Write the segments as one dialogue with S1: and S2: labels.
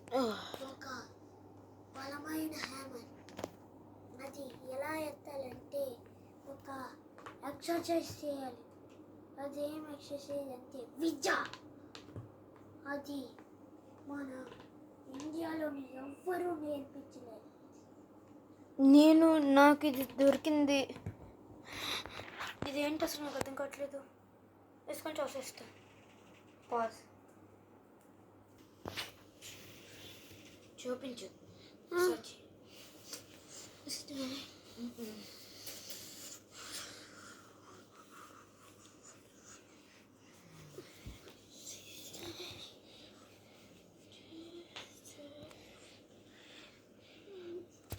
S1: ఒక బలమైన హ్యామర్. అది ఎలా ఎత్తాలంటే ఒక ఎక్సర్సైజ్ చేయాలి. అదేం ఎక్సర్సైజ్ అంటే విద్య. అది మన ఇండియాలోని ఎవ్వరూ నేర్పించలేరు.
S2: నాకు ఇది దొరికింది. ఇది ఏంటి అసలు నాకు అర్థం కావట్లేదు. వేసుకొని చూసేస్తా. పాజ్. చూపించు.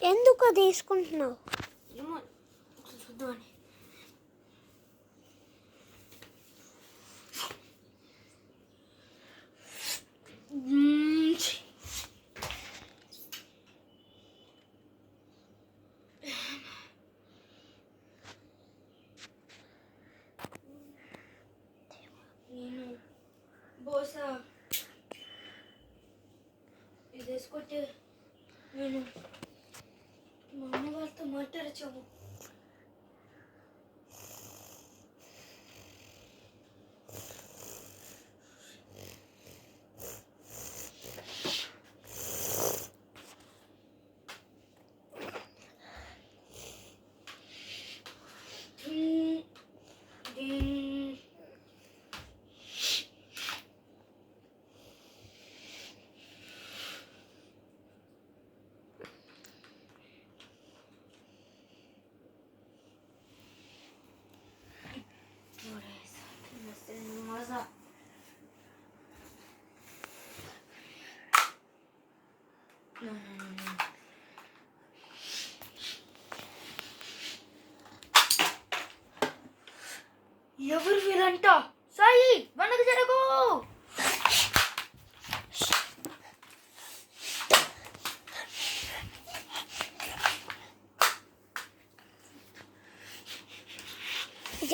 S1: ఎందుకు అది వేసుకుంటున్నావు?
S2: ఏమో చూద్దామని. నేను బహుశా ఇది వేసుకుంటే నేను మా అమ్మగారితో మాట్లాడచ్చాము. ఎవరు వీరంట? సాయి వెనక జరగు.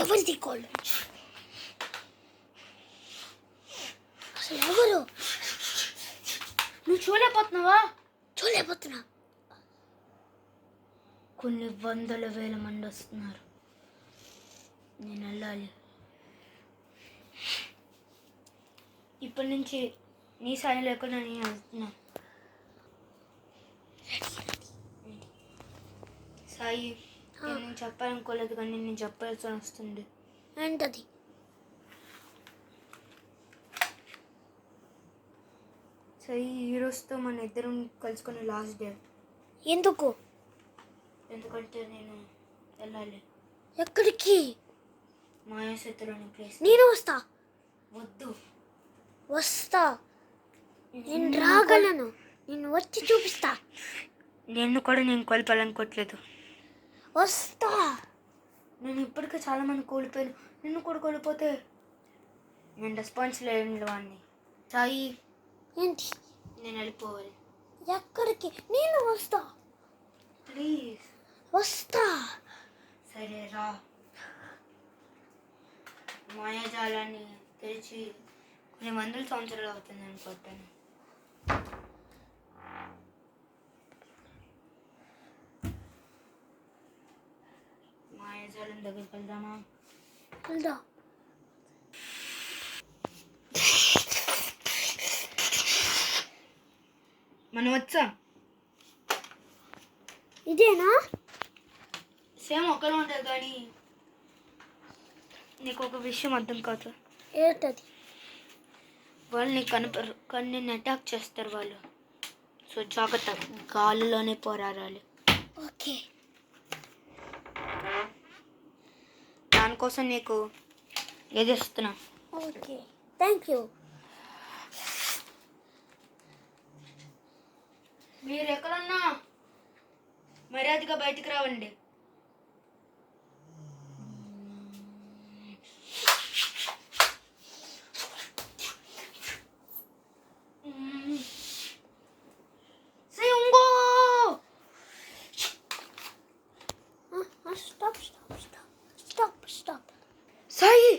S1: ఎవరిది కాల్? అసలు ఎవరు?
S2: నువ్వు చూడలేకపోతున్నావా?
S1: చూడలేకపోతున్నా.
S2: కొన్ని వందల వేల మంది వస్తున్నారు. నేను వెళ్ళాలి. ఇప్పటి నుంచి నీ సాయం లేకుండా నేను వెళ్తున్నా. సాయి నేను చెప్పాలనుకోలేదు కానీ నేను చెప్పాల్సి వస్తుంది.
S1: ఏంటది?
S2: సాయి ఈరోజుతో మన ఇద్దరం కలుసుకునే లాస్ట్ డే.
S1: ఎందుకు?
S2: ఎందుకంటే నేను వెళ్ళాలి.
S1: ఎక్కడికి?
S2: మాయాశక్తిలోని ప్లేస్.
S1: నేను వస్తా.
S2: వద్దు.
S1: వస్తా. నేను రాగలను. నేను వచ్చి చూపిస్తా.
S2: నేను కూడా కోల్పోవాలనుకోవట్లేదు.
S1: వస్తా.
S2: నేను ఇప్పటికే చాలా మంది కోల్పోయాను. నిన్ను కూడా కోల్పోతే నేను రెస్పాన్స్ లేని వాడిని. సాయి
S1: ఏంటి?
S2: నేను వెళ్ళిపోవాలి.
S1: ఎక్కడికి? నేను వస్తా.
S2: ప్లీజ్.
S1: వస్తా.
S2: సరే రా. మాయాజాలాన్ని తెరిచి కొన్ని వందల సంవత్సరాలు అవుతుంది అనుకుంటాను. మాయాజాలం దగ్గరికి వెళ్దామా?
S1: వెళ్దా.
S2: మనం వచ్చాం.
S1: ఇదేనా?
S2: సేమ్ ఒకలా ఉంటుంది కానీ నీకు ఒక విషయం అర్థం కాదు.
S1: ఏంటది?
S2: వాళ్ళు నీకు కనపడరు కానీ నిన్ను అటాక్ చేస్తారు వాళ్ళు. సో జాగ్రత్త. గాలిలోనే పోరాడాలి.
S1: ఓకే.
S2: దానికోసం నీకు ఏది ఇస్తున్నా.
S1: Okay, thank you.
S2: మీరు ఎక్కడున్నా మర్యాదగా బయటికి రావండి.
S1: Stop.
S2: సాయి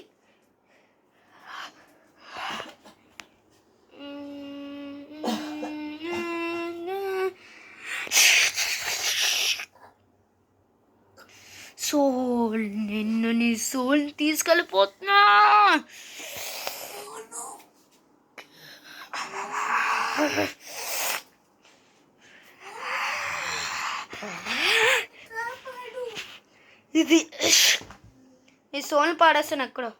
S2: సోల్ని తీసుకెళ్ళిపోతున్నా. ఇది నీ సోల్ని పాడేస్తాను ఎక్కడో.